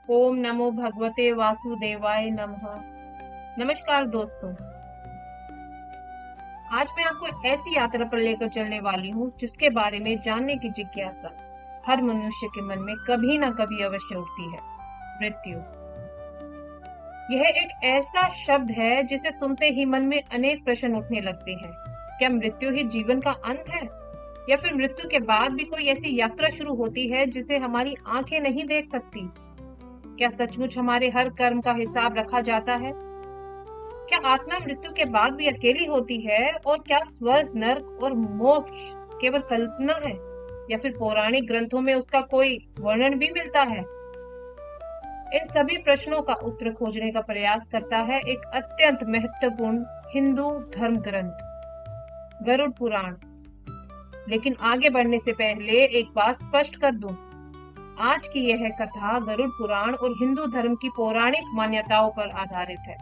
ओम नमो भगवते वासुदेवाय नमः। नमस्कार दोस्तों, आज मैं आपको ऐसी यात्रा पर लेकर चलने वाली हूँ जिसके बारे में जानने की जिज्ञासा हर मनुष्य के मन में कभी ना कभी अवश्य उठती है। मृत्यु। यह एक ऐसा शब्द है जिसे सुनते ही मन में अनेक प्रश्न उठने लगते हैं। क्या मृत्यु ही जीवन का अंत है, या फिर मृत्यु के बाद भी कोई ऐसी यात्रा शुरू होती है जिसे हमारी आंखें नहीं देख सकती? क्या सचमुच हमारे हर कर्म का हिसाब रखा जाता है? क्या आत्मा मृत्यु के बाद भी अकेली होती है, और क्या स्वर्ग, नर्क और मोक्ष केवल कल्पना है, या फिर पौराणिक ग्रंथों में उसका कोई वर्णन भी मिलता है? इन सभी प्रश्नों का उत्तर खोजने का प्रयास करता है एक अत्यंत महत्वपूर्ण हिंदू धर्म ग्रंथ, गरुड़ पुराण। लेकिन आगे बढ़ने से पहले एक बात स्पष्ट कर दूं, आज की यह कथा गरुड़ पुराण और हिंदू धर्म की पौराणिक मान्यताओं पर आधारित है।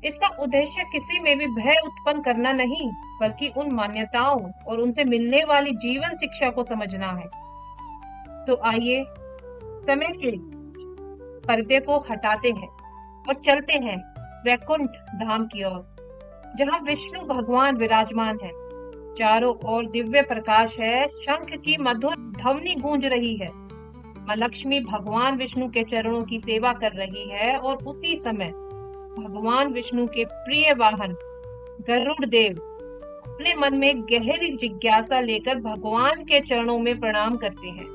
इसका उद्देश्य किसी में भी भय उत्पन्न करना नहीं, बल्कि उन मान्यताओं और उनसे मिलने वाली जीवन शिक्षा को समझना है। तो आइए समय के पर्दे को हटाते हैं और चलते हैं वैकुंठ धाम की ओर, जहां विष्णु भगवान विराजमान है। चारों ओर दिव्य प्रकाश है, शंख की मधुर ध्वनि गूंज रही है। माँ लक्ष्मी भगवान विष्णु के चरणों की सेवा कर रही है, और उसी समय भगवान विष्णु के प्रिय वाहन गरुड़ देव अपने मन में गहरी जिज्ञासा लेकर भगवान के चरणों में प्रणाम करते हैं।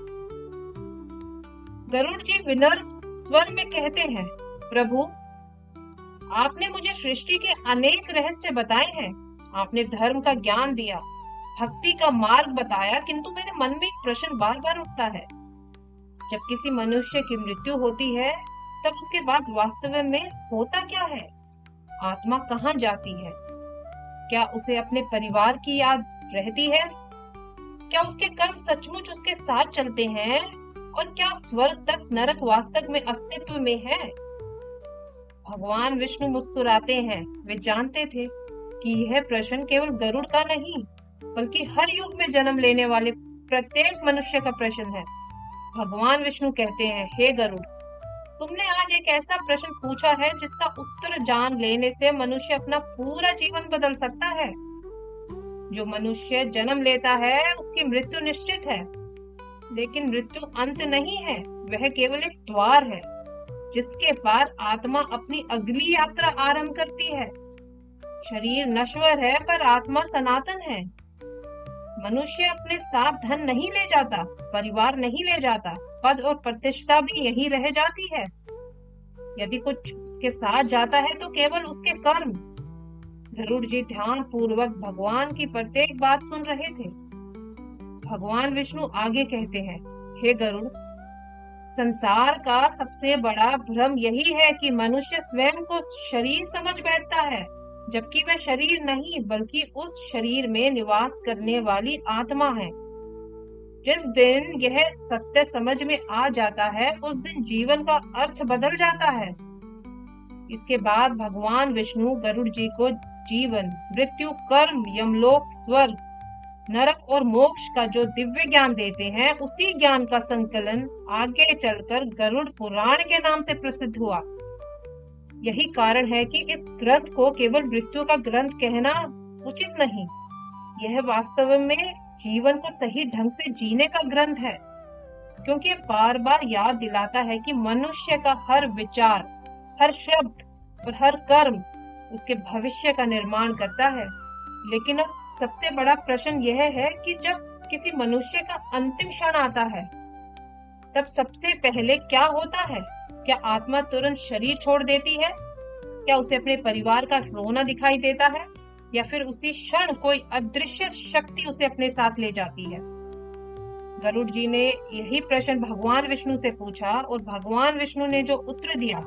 गरुड़ जी विनम्र स्वर में कहते हैं, प्रभु, आपने मुझे सृष्टि के अनेक रहस्य बताए हैं। आपने धर्म का ज्ञान दिया, भक्ति का मार्ग बताया, किंतु मेरे मन में एक प्रश्न बार बार उठता है। जब किसी मनुष्य की मृत्यु होती है, तब उसके बाद वास्तव में होता क्या है? आत्मा कहाँ जाती है? क्या उसे अपने परिवार की याद रहती है? क्या उसके कर्म सचमुच उसके साथ चलते हैं? और क्या स्वर्ग तक नरक वास्तव में अस्तित्व में है? भगवान विष्णु मुस्कुराते हैं। वे जानते थे कि यह प्रश्न केवल गरुड़ का नहीं, बल्कि हर युग में जन्म लेने वाले प्रत्येक मनुष्य का प्रश्न है। भगवान विष्णु कहते हैं, हे गरुड़, तुमने आज एक ऐसा प्रश्न पूछा है जिसका उत्तर जान लेने से मनुष्य अपना पूरा जीवन बदल सकता है। जो मनुष्य जन्म लेता है उसकी मृत्यु निश्चित है, लेकिन मृत्यु अंत नहीं है, वह केवल एक द्वार है जिसके पार आत्मा अपनी अगली यात्रा आरंभ करती है। शरीर नश्वर है, पर आत्मा सनातन है। मनुष्य अपने साथ धन नहीं ले जाता, परिवार नहीं ले जाता, पद और प्रतिष्ठा भी यहीं रह जाती है। यदि कुछ उसके साथ जाता है तो केवल उसके कर्म। गरुड़ जी ध्यान पूर्वक भगवान की प्रत्येक बात सुन रहे थे। भगवान विष्णु आगे कहते हैं, हे गरुड़, संसार का सबसे बड़ा भ्रम यही है कि मनुष्य स्वयं को शरीर समझ बैठता है, जबकि वह शरीर नहीं, बल्कि उस शरीर में निवास करने वाली आत्मा है। जिस दिन यह सत्य समझ में आ जाता है, उस दिन जीवन का अर्थ बदल जाता है। इसके बाद भगवान विष्णु गरुड़ जी को जीवन, मृत्यु, कर्म, यमलोक, स्वर्ग, नरक और मोक्ष का जो दिव्य ज्ञान देते हैं, उसी ज्ञान का संकलन आगे चलकर गरुड़ पुराण के नाम से प्रसिद्ध हुआ। यही कारण है कि इस ग्रंथ को केवल मृत्यु का ग्रंथ कहना उचित नहीं। यह वास्तव में जीवन को सही ढंग से जीने का ग्रंथ है, क्योंकि ये बार बार याद दिलाता है कि मनुष्य का हर विचार, हर शब्द और हर कर्म उसके भविष्य का निर्माण करता है। लेकिन अब सबसे बड़ा प्रश्न यह है कि जब किसी मनुष्य का अंतिम क्षण आता है, तब सबसे पहले क्या होता है? क्या आत्मा तुरंत शरीर छोड़ देती है? क्या उसे अपने परिवार का रोना दिखाई देता है, या फिर उसी क्षण कोई अदृश्य शक्ति उसे अपने साथ ले जाती है? गरुड़ जी ने यही प्रश्न भगवान विष्णु से पूछा, और भगवान विष्णु ने जो उत्तर दिया,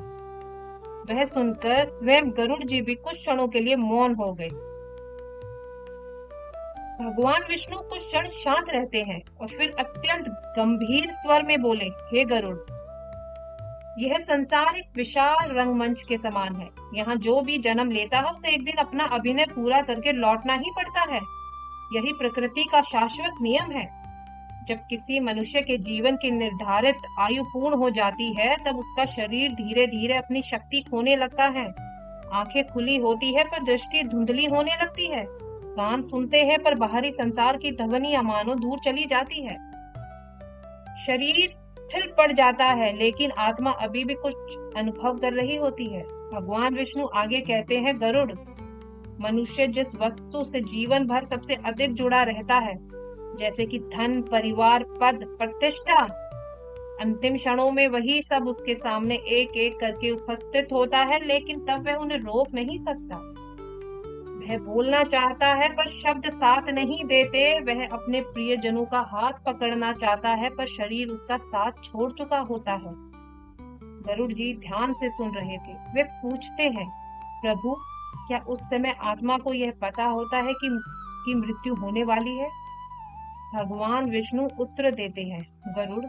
वह सुनकर स्वयं गरुड़ जी भी कुछ क्षणों के लिए मौन हो गए। भगवान विष्णु कुछ क्षण शांत रहते हैं और फिर अत्यंत गंभीर स्वर में बोले, हे गरुड़, यह संसार एक विशाल रंगमंच के समान है। यहाँ जो भी जन्म लेता है उसे एक दिन अपना अभिनय पूरा करके लौटना ही पड़ता है। यही प्रकृति का शाश्वत नियम है। जब किसी मनुष्य के जीवन की निर्धारित आयु पूर्ण हो जाती है, तब उसका शरीर धीरे धीरे अपनी शक्ति खोने लगता है। आंखें खुली होती है पर दृष्टि धुंधली होने लगती है। कान सुनते हैं पर बाहरी संसार की ध्वनियां मानो दूर चली जाती है। शरीर स्थिर पड़ जाता है, लेकिन आत्मा अभी भी कुछ अनुभव कर रही होती है। भगवान विष्णु आगे कहते हैं, गरुड़, मनुष्य जिस वस्तु से जीवन भर सबसे अधिक जुड़ा रहता है, जैसे कि धन, परिवार, पद, प्रतिष्ठा, अंतिम क्षणों में वही सब उसके सामने एक एक करके उपस्थित होता है, लेकिन तब वह उन्हें रोक नहीं सकता। वह बोलना चाहता है पर शब्द साथ नहीं देते। वह अपने प्रियजनों का हाथ पकड़ना चाहता है पर शरीर उसका साथ छोड़ चुका होता है। गरुड़ जी ध्यान से सुन रहे थे। वे पूछते हैं, प्रभु, क्या उस समय आत्मा को यह पता होता है कि उसकी मृत्यु होने वाली है? भगवान विष्णु उत्तर देते हैं, गरुड़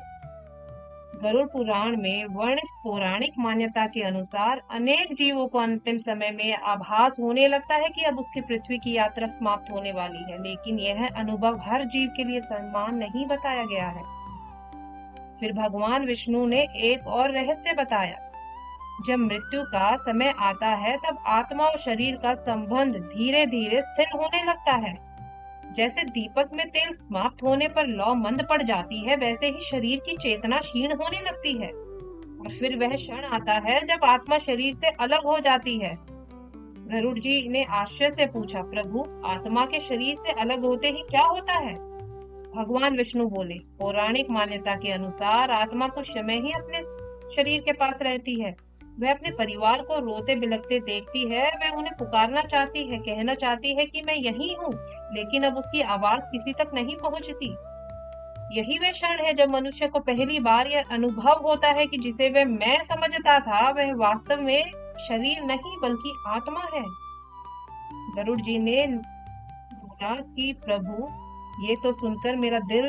पुराण में वर्णित पौराणिक मान्यता के अनुसार अनेक जीवों को अंतिम समय में आभास होने लगता है कि अब उसकी पृथ्वी की यात्रा समाप्त होने वाली है, लेकिन यह अनुभव हर जीव के लिए समान नहीं बताया गया है। फिर भगवान विष्णु ने एक और रहस्य बताया। जब मृत्यु का समय आता है, तब आत्मा और शरीर का संबंध धीरे धीरे स्थिर होने लगता है। जैसे दीपक में तेल समाप्त होने पर लौ मंद पड़ जाती है, वैसे ही शरीर की चेतना क्षीण होने लगती है। और फिर वह क्षण आता है जब आत्मा शरीर से अलग हो जाती है। गरुड़ जी ने आश्चर्य से पूछा, प्रभु, आत्मा के शरीर से अलग होते ही क्या होता है? भगवान विष्णु बोले, पौराणिक मान्यता के अनुसार आत्मा कुछ समय ही अपने शरीर के पास रहती है। वह अपने परिवार को रोते बिलखते देखती है। वह उन्हें पुकारना चाहती है, कहना चाहती है कि मैं यही हूँ, लेकिन अब उसकी आवाज किसी तक नहीं पहुँचती। यही वह क्षण है जब मनुष्य को पहली बार यह अनुभव होता है कि जिसे वह मैं समझता था, वह वास्तव में शरीर नहीं बल्कि आत्मा है। गरुड़ जी ने बोला कि प्रभु, ये तो सुनकर मेरा दिल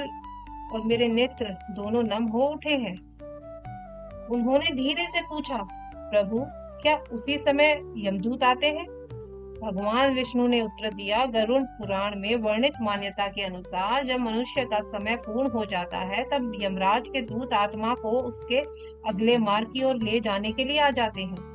और मेरे नेत्र दोनों नम हो उठे हैं। उन्होंने धीरे से पूछा, प्रभु, क्या उसी समय यमदूत आते हैं? भगवान विष्णु ने उत्तर दिया, गरुड़ पुराण में वर्णित मान्यता के अनुसार जब मनुष्य का समय पूर्ण हो जाता है, तब यमराज के दूत आत्मा को उसके अगले मार्ग की ओर ले जाने के लिए आ जाते हैं।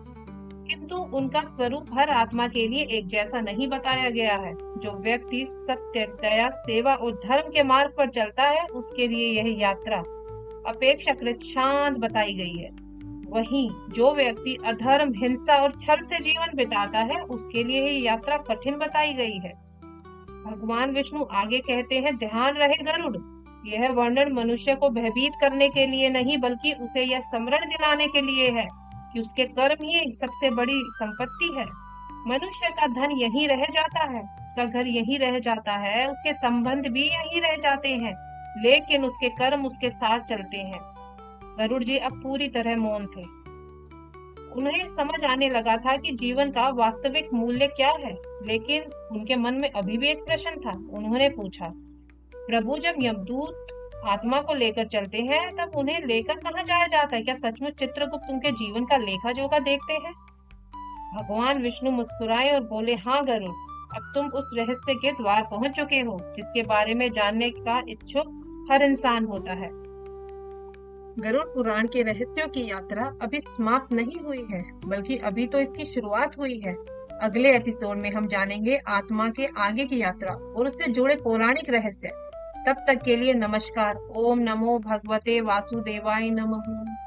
किंतु उनका स्वरूप हर आत्मा के लिए एक जैसा नहीं बताया गया है। जो व्यक्ति सत्य, दया, सेवा और धर्म के मार्ग पर चलता है, उसके लिए यह यात्रा अपेक्षाकृत शांत बताई गई है। वहीं जो व्यक्ति अधर्म, हिंसा और छल से जीवन बिताता है, उसके लिए यह यात्रा कठिन बताई गई है। भगवान विष्णु आगे कहते हैं, ध्यान रहे गरुड़, यह वर्णन मनुष्य को भयभीत करने के लिए नहीं, बल्कि उसे यह स्मरण दिलाने के लिए है कि उसके कर्म ही सबसे बड़ी संपत्ति है। मनुष्य का धन यहीं रह जाता है, उसका घर यहीं रह जाता है, उसके संबंध भी यहीं रह जाते हैं, लेकिन उसके कर्म उसके साथ चलते हैं। गरुड़ जी अब पूरी तरह मौन थे। उन्हें समझ आने लगा था कि जीवन का वास्तविक मूल्य क्या है, लेकिन उनके मन में अभी भी एक प्रश्न था। उन्होंने पूछा, प्रभु, जब यमदूत आत्मा को लेकर चलते हैं, तब उन्हें लेकर कहाँ जाया जाता है? क्या सचमुच चित्रगुप्त उनके जीवन का लेखा जोखा देखते हैं? भगवान विष्णु मुस्कुराए और बोले, हाँ गरुड़, अब तुम उस रहस्य के द्वार पहुंच चुके हो जिसके बारे में जानने का इच्छुक हर इंसान होता है। गरुड़ पुराण के रहस्यों की यात्रा अभी समाप्त नहीं हुई है, बल्कि अभी तो इसकी शुरुआत हुई है। अगले एपिसोड में हम जानेंगे आत्मा के आगे की यात्रा और उससे जुड़े पौराणिक रहस्य। तब तक के लिए नमस्कार। ओम नमो भगवते वासुदेवाय नमः।